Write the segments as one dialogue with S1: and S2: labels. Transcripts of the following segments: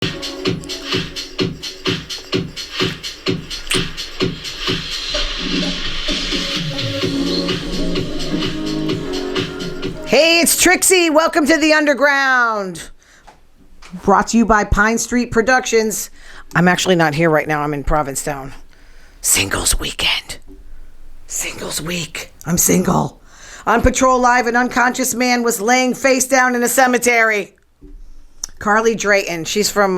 S1: Hey, it's Trixie. Welcome to the Underground. Brought to you by Pine Street Productions. I'm actually not here right now. I'm in Provincetown. Singles weekend. Singles week. I'm single. On patrol live, an unconscious man was laying face down in a cemetery. Carly Drayton. She's from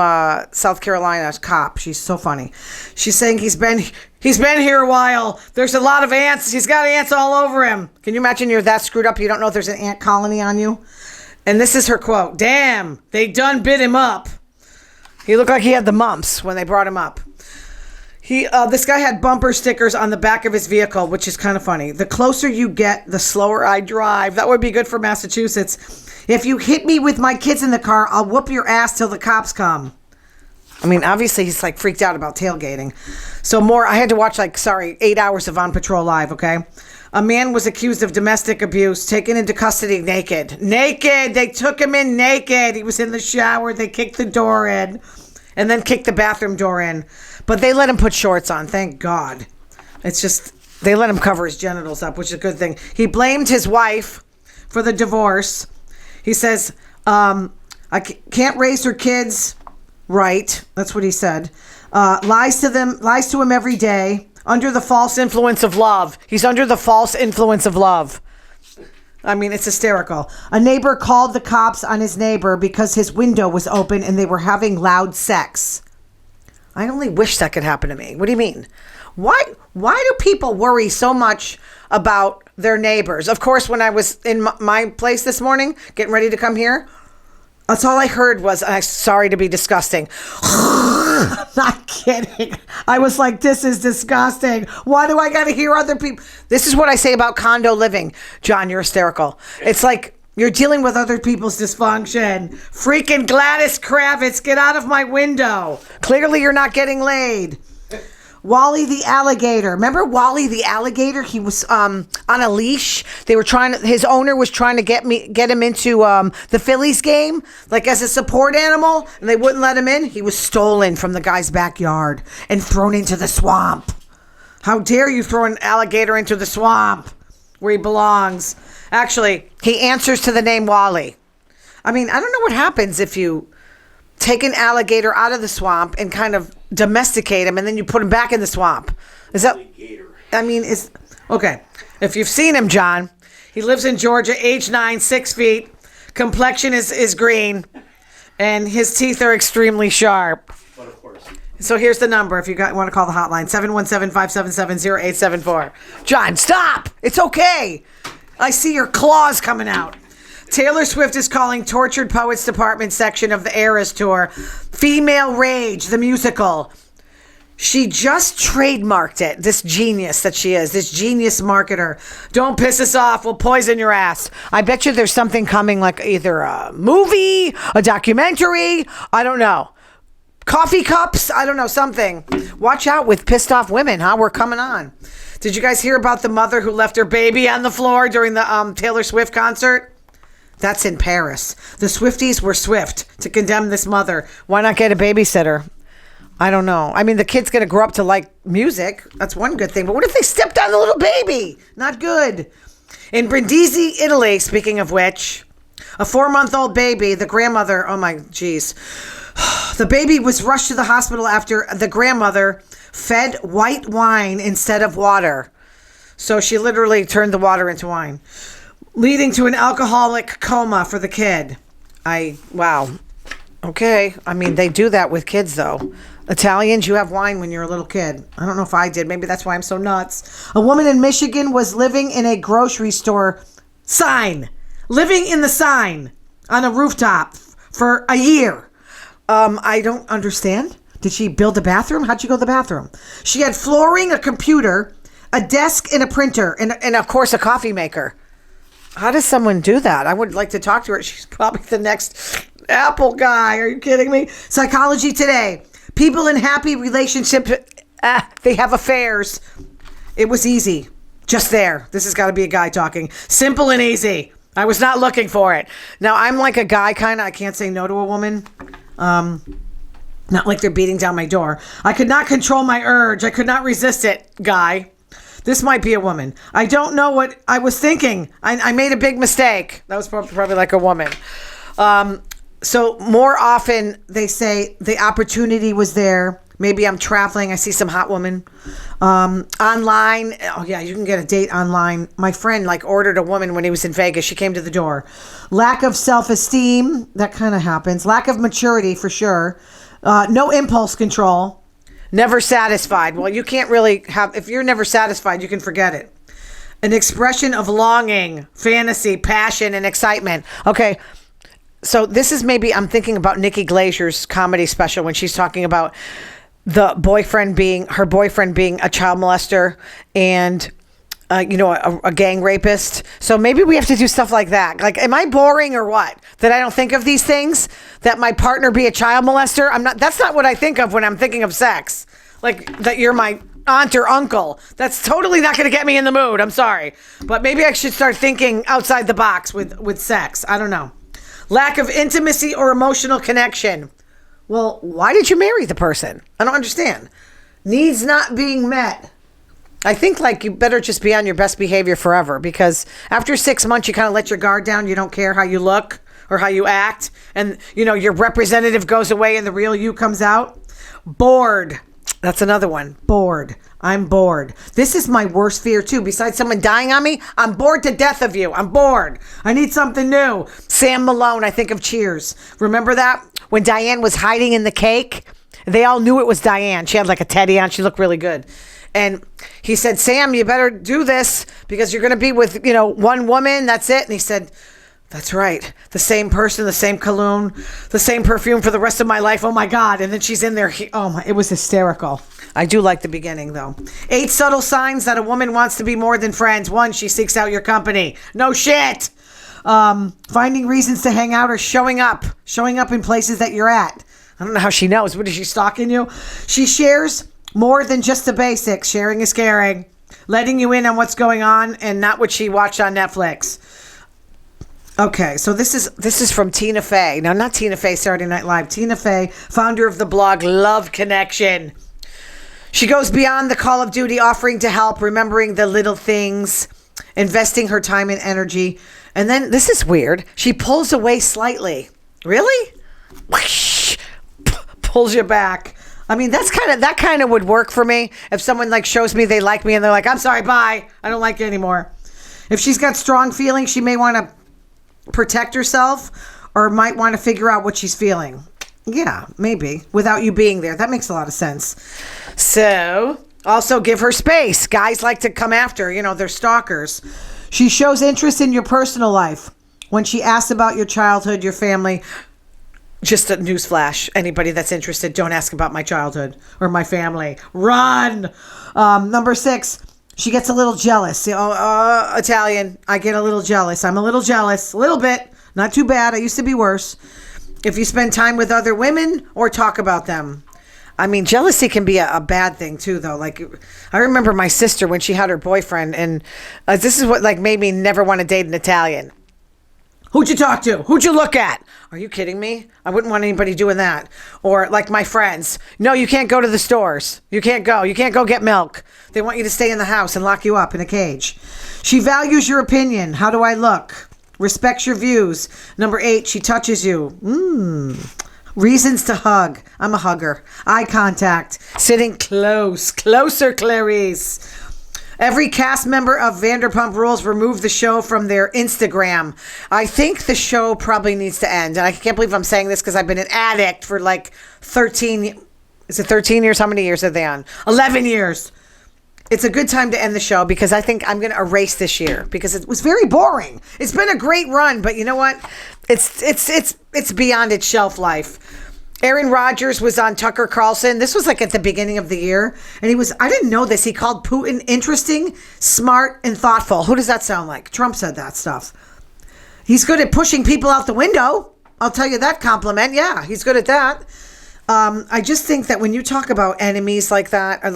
S1: South Carolina. Cop. She's so funny. She's saying he's been here a while. There's a lot of ants. He's got ants all over him. Can you imagine you're that screwed up you don't know if there's an ant colony on you? And this is her quote. Damn, they done bit him up. He looked like he had the mumps when they brought him up. This guy had bumper stickers on the back of his vehicle, which is kind of funny. The closer you get, the slower I drive. That would be good for Massachusetts. If you hit me with my kids in the car, I'll whoop your ass till the cops come. I mean, obviously he's like freaked out about tailgating. So I had to watch 8 hours of On Patrol Live, okay? A man was accused of domestic abuse, taken into custody naked. Naked! They took him in naked. He was in the shower. They kicked the door in and then kicked the bathroom door in. But they let him put shorts on, thank God. It's just, they let him cover his genitals up, which is a good thing. He blamed his wife for the divorce. He says, I can't raise her kids right. That's what he said. Lies to him every day. Under the false influence of love. He's under the false influence of love. I mean, it's hysterical. A neighbor called the cops on his neighbor because his window was open and they were having loud sex. I only wish that could happen to me. What do you mean? Why do people worry so much about their neighbors? Of course, when I was in my place this morning, getting ready to come here, that's all I heard was, sorry to be disgusting. I'm not kidding. I was like, this is disgusting. Why do I got to hear other people? This is what I say about condo living. John, you're hysterical. It's like you're dealing with other people's dysfunction. Freaking Gladys Kravitz, get out of my window. Clearly you're not getting laid. Wally the alligator. Remember Wally the alligator? He was on a leash. His owner was trying to get him into the Phillies game, like as a support animal, and they wouldn't let him in. He was stolen from the guy's backyard and thrown into the swamp. How dare you throw an alligator into the swamp where he belongs? Actually, he answers to the name Wally. I mean, I don't know what happens if you take an alligator out of the swamp and kind of domesticate him and then you put him back in the swamp. Is that, I mean, okay. If you've seen him, John, he lives in Georgia, age 9, 6 feet. Complexion is green and his teeth are extremely sharp.
S2: But of course.
S1: So here's the number if you want to call the hotline, 717-577-0874. John, stop. It's okay. I see your claws coming out. Taylor Swift is calling Tortured Poets Department section of the Eras Tour Female Rage, the musical. She just trademarked it, this genius that she is, this genius marketer. Don't piss us off, we'll poison your ass. I bet you there's something coming, like either a movie, a documentary, I don't know. Coffee cups, I don't know, something. Watch out with pissed off women, huh? We're coming on. Did you guys hear about the mother who left her baby on the floor during the Taylor Swift concert? That's in Paris. The Swifties were swift to condemn this mother. Why not get a babysitter? I don't know. I mean, the kid's going to grow up to like music. That's one good thing. But what if they stepped on the little baby? Not good. In Brindisi, Italy, speaking of which, a 4-month-old baby, the grandmother, oh my geez. The baby was rushed to the hospital after the grandmother fed white wine instead of water. So she literally turned the water into wine, leading to an alcoholic coma for the kid. Wow. Okay. I mean, they do that with kids, though. Italians, you have wine when you're a little kid. I don't know if I did. Maybe that's why I'm so nuts. A woman in Michigan was living in a grocery store living in the sign on a rooftop for a year. I don't understand. Did she build a bathroom? How'd she go to the bathroom? She had flooring, a computer, a desk, and a printer, and of course, a coffee maker. How does someone do that? I would like to talk to her. She's probably the next Apple guy. Are you kidding me? Psychology Today. People in happy relationships, they have affairs. It was easy. Just there. This has got to be a guy talking. Simple and easy. I was not looking for it. Now, I'm like a guy kind of. I can't say no to a woman. Not like they're beating down my door. I could not control my urge. I could not resist it, guy. This might be a woman. I don't know what I was thinking. I made a big mistake. That was probably like a woman. So more often they say the opportunity was there. Maybe I'm traveling. I see some hot woman. Online. Oh, yeah, you can get a date online. My friend ordered a woman when he was in Vegas. She came to the door. Lack of self-esteem. That kind of happens. Lack of maturity for sure. No impulse control. Never satisfied. Well, you can't really have... If you're never satisfied, you can forget it. An expression of longing, fantasy, passion, and excitement. Okay. So this is maybe... I'm thinking about Nikki Glazer's comedy special when she's talking about her boyfriend being a child molester and a gang rapist. So maybe we have to do stuff like that. Am I boring or what? That I don't think of these things? That my partner be a child molester? That's not what I think of when I'm thinking of sex. That you're my aunt or uncle. That's totally not going to get me in the mood. I'm sorry. But maybe I should start thinking outside the box with sex. I don't know. Lack of intimacy or emotional connection. Well, why did you marry the person? I don't understand. Needs not being met. I think you better just be on your best behavior forever, because after 6 months you kind of let your guard down. You don't care how you look or how you act, and your representative goes away and the real you comes out. Bored. That's another one. Bored. I'm bored. This is my worst fear too. Besides someone dying on me, I'm bored to death of you. I'm bored. I need something new. Sam Malone, I think of Cheers. Remember that? When Diane was hiding in the cake, they all knew it was Diane. She had a teddy on. She looked really good. And he said, Sam, you better do this because you're going to be with, one woman. That's it. And he said, that's right. The same person, the same cologne, the same perfume for the rest of my life. Oh, my God. And then she's in there. It was hysterical. I do like the beginning, though. 8 subtle signs that a woman wants to be more than friends. 1, she seeks out your company. No shit. Finding reasons to hang out or showing up in places that you're at. I don't know how she knows. What, is she stalking you? She shares more than just the basics. Sharing is caring. Letting you in on what's going on and not what she watched on Netflix. Okay, so this is from Tina Fey. Now, not Tina Fey, Saturday Night Live. Tina Fey, founder of the blog Love Connection. She goes beyond the call of duty, offering to help, remembering the little things, investing her time and energy. And then, this is weird, she pulls away slightly. Really? Whoosh, pulls you back. I mean, that kind of would work for me. If someone shows me they like me and they're like, I'm sorry, bye. I don't like you anymore. If she's got strong feelings, she may want to protect herself or might want to figure out what she's feeling. Yeah, maybe. Without you being there. That makes a lot of sense. So, also give her space. Guys like to come after, they're stalkers. She shows interest in your personal life. When she asks about your childhood, your family, just a newsflash. Anybody that's interested, don't ask about my childhood or my family. Run! Number 6, she gets a little jealous. Italian, I get a little jealous. I'm a little jealous. A little bit. Not too bad. I used to be worse. If you spend time with other women or talk about them. I mean, jealousy can be a bad thing too, though. I remember my sister when she had her boyfriend, and this is what made me never want to date an Italian. Who'd you talk to? Who'd you look at? Are you kidding me? I wouldn't want anybody doing that. Or my friends. No, you can't go to the stores. You can't go. You can't go get milk. They want you to stay in the house and lock you up in a cage. She values your opinion. How do I look? Respects your views. Number 8, she touches you. Reasons to hug. I'm a hugger. Eye contact. Sitting close. Closer, Clarice. Every cast member of Vanderpump Rules removed the show from their Instagram. I think the show probably needs to end. And I can't believe I'm saying this because I've been an addict for 13... Is it 13 years? How many years are they on? 11 years. It's a good time to end the show because I think I'm going to erase this year because it was very boring. It's been a great run, but you know what? It's beyond its shelf life. Aaron Rodgers was on Tucker Carlson. This was at the beginning of the year. And I didn't know this. He called Putin interesting, smart, and thoughtful. Who does that sound like? Trump said that stuff. He's good at pushing people out the window. I'll tell you that compliment. Yeah, he's good at that. I just think that when you talk about enemies like that, or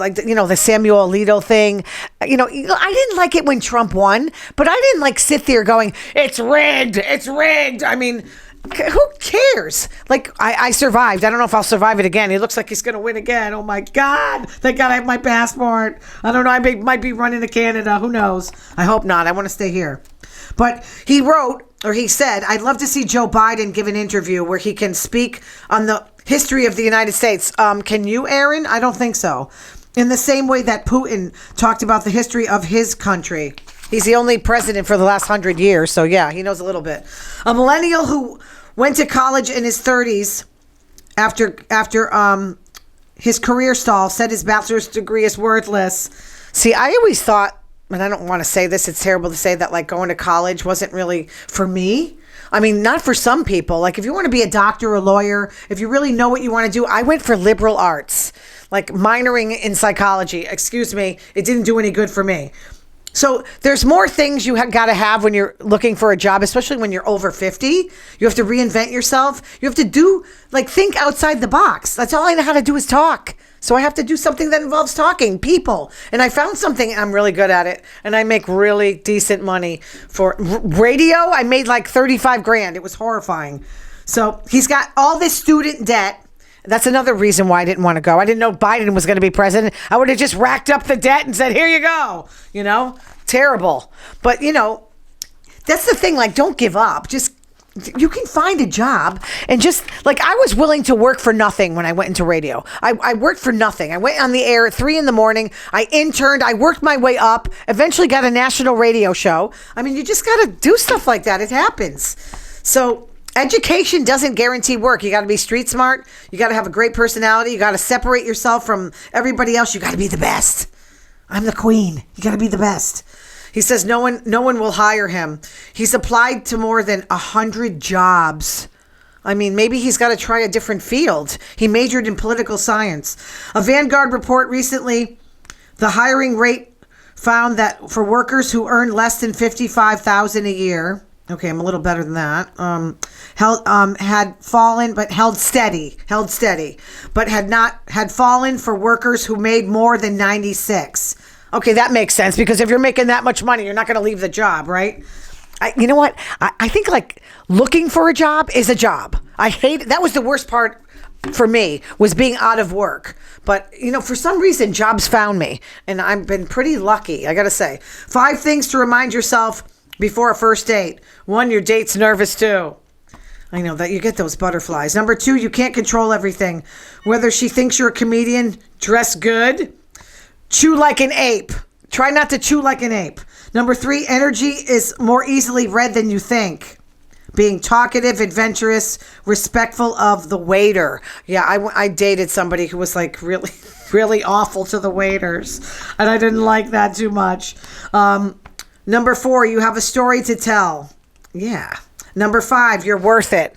S1: the Samuel Alito thing, I didn't like it when Trump won, but I didn't sit there going, it's rigged. It's rigged. I mean, Who cares? Like, I survived. I don't know if I'll survive it again. He looks like he's going to win again. Oh, my God. Thank God I have my passport. I don't know. I might be running to Canada. Who knows? I hope not. I want to stay here. But he said, I'd love to see Joe Biden give an interview where he can speak on the history of the United States. Can you, Aaron? I don't think so. In the same way that Putin talked about the history of his country. He's the only president for the last 100 years. So, yeah, he knows a little bit. A millennial who went to college in his 30s after his career stall said his bachelor's degree is worthless. See, I always thought, and I don't want to say this, it's terrible to say that, like, going to college wasn't really for me. I mean, not for some people. Like, if you want to be a doctor or a lawyer, if you really know what you want to do, I went for liberal arts, like minoring in psychology. Excuse me, it didn't do any good for me. So there's more things you got to have when you're looking for a job, especially when you're over 50. You have to reinvent yourself. You have to think outside the box. That's all I know how to do is talk. So I have to do something that involves talking, people. And I found something, I'm really good at it. And I make really decent money for radio. I made like 35 grand. It was horrifying. So he's got all this student debt. That's another reason why I didn't want to go. I didn't know Biden was going to be president. I would have just racked up the debt and said, here you go. Terrible. But, that's the thing. Like, don't give up. You can find a job and I was willing to work for nothing when I went into radio. I worked for nothing. I went on the air at 3 a.m. I interned. I worked my way up, eventually got a national radio show. I mean, you just got to do stuff like that. It happens. So education doesn't guarantee work. You got to be street smart. You got to have a great personality. You got to separate yourself from everybody else. You got to be the best. I'm the queen. You got to be the best. He says no one will hire him. He's applied to more than 100 jobs. I mean, maybe he's got to try a different field. He majored in political science. A Vanguard report recently, the hiring rate found that for workers who earn less than $55,000 a year, okay, I'm a little better than that, had fallen, but held steady, but had fallen for workers who made more than 96. Okay, that makes sense, because if you're making that much money, you're not going to leave the job, right? You know what? I think like looking for a job is a job. I hate it. That was the worst part for me, was being out of work. But, for some reason, jobs found me, and I've been pretty lucky, I got to say. 5 things to remind yourself before a first date. 1, your date's nervous too. I know that you get those butterflies. Number 2, you can't control everything. Whether she thinks you're a comedian, dress good. Chew like an ape. Try not to chew like an ape. Number 3, energy is more easily read than you think. Being talkative, adventurous, respectful of the waiter. Yeah, I dated somebody who was like really, really awful to the waiters. And I didn't like that too much. Number 4, you have a story to tell. Yeah. Number 5, you're worth it.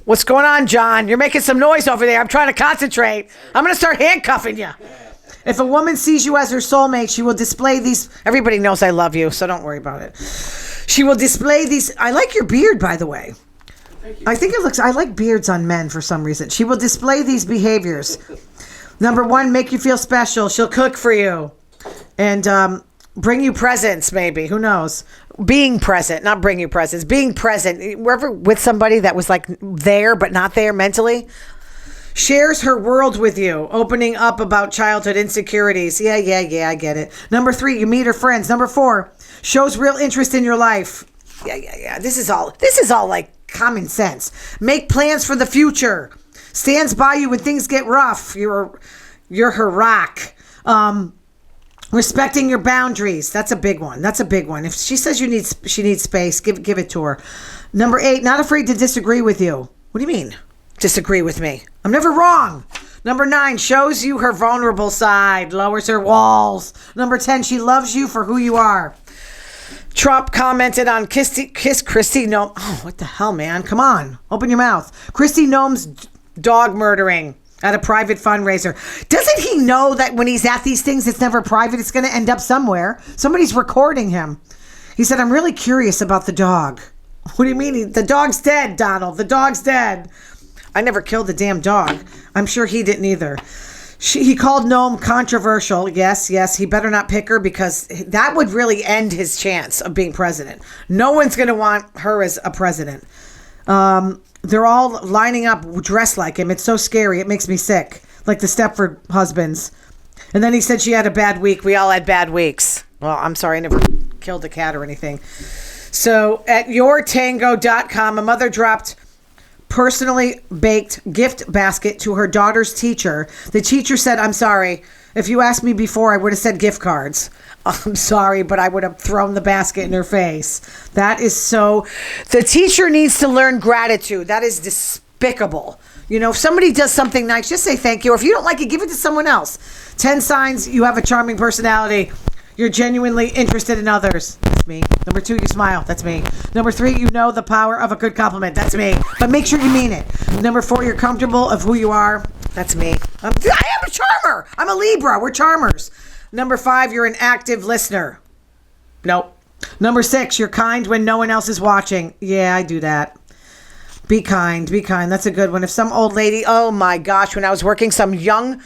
S1: What's going on, John? You're making some noise over there. I'm trying to concentrate. I'm going to start handcuffing you. If a woman sees you as her soulmate, she will display these. Everybody knows I love you, so don't worry about it. She will display these. I like your beard, by the way. Thank you. I like beards on men for some reason. She will display these behaviors. Number 1, make you feel special. She'll cook for you. And bring you presents, maybe. Who knows? Being present, not bring you presents. Being present. We're ever with somebody that was like there, but not there mentally? Shares her world with you, opening up about childhood insecurities. Yeah, I get it. Number 3, you meet her friends. Number 4, shows real interest in your life. Yeah. This is all like common sense. Make plans for the future. Stands by you when things get rough. You're her rock. Respecting your boundaries. That's a big one. If she says she needs space, give it to her. Number 8, not afraid to disagree with you. What do you mean? Disagree with me? I'm never wrong. Number 9, shows you her vulnerable side, lowers her walls. Number 10, she loves you for who you are. Trump commented on Kiss Kristi Noem. Oh, what the hell, man? Come on. Open your mouth. Kristi Noem's dog murdering at a private fundraiser. Doesn't he know that when he's at these things, it's never private? It's going to end up somewhere. Somebody's recording him. He said, I'm really curious about the dog. What do you mean? The dog's dead, Donald. The dog's dead. I never killed the damn dog. I'm sure he didn't either. He called Noem controversial. Yes. He better not pick her, because that would really end his chance of being president. No one's going to want her as a president. They're all lining up dressed like him. It's so scary. It makes me sick. Like the Stepford husbands. And then he said she had a bad week. We all had bad weeks. Well, I'm sorry. I never killed a cat or anything. So at yourtango.com, a mother dropped personally baked gift basket to her daughter's teacher. The teacher said, I'm sorry. If you asked me before, I would have said gift cards. I'm sorry, but I would have thrown the basket in her face. That is so... The teacher needs to learn gratitude. That is despicable. You know, if somebody does something nice, just say thank you. Or if you don't like it, give it to someone else. 10 signs you have a charming personality. You're genuinely interested in others. That's me. Number 2, you smile. That's me. Number 3, you know the power of a good compliment. That's me. But make sure you mean it. Number 4, you're comfortable of who you are. That's me. I am a charmer. I'm a Libra. We're charmers. Number 5, you're an active listener. Nope. Number 6, you're kind when no one else is watching. Yeah, I do that. Be kind. Be kind. That's a good one. If some old lady, oh my gosh, when I was working, some young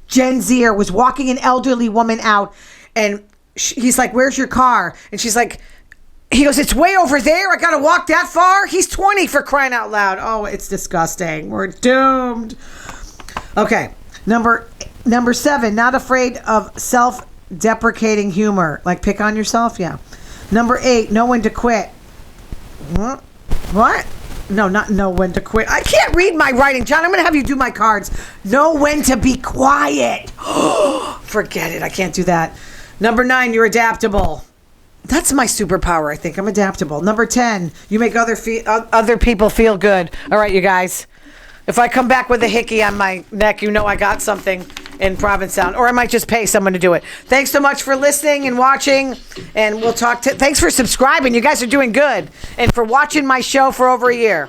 S1: Gen Zer was walking an elderly woman out, and he's like, where's your car? And she's like, he goes, it's way over there. I got to walk that far? He's 20, for crying out loud. Oh, it's disgusting. We're doomed. Okay. Number 7, not afraid of self-deprecating humor. Like pick on yourself? Yeah. Number 8, know when to quit. What? No, not know when to quit. I can't read my writing. John, I'm going to have you do my cards. Know when to be quiet. Forget it. I can't do that. Number 9, you're adaptable. That's my superpower, I think. I'm adaptable. Number 10, you make other people feel good. All right, you guys. If I come back with a hickey on my neck, you know I got something in Provincetown. Or I might just pay someone to do it. Thanks so much for listening and watching. And we'll talk thanks for subscribing. You guys are doing good. And for watching my show for over a year.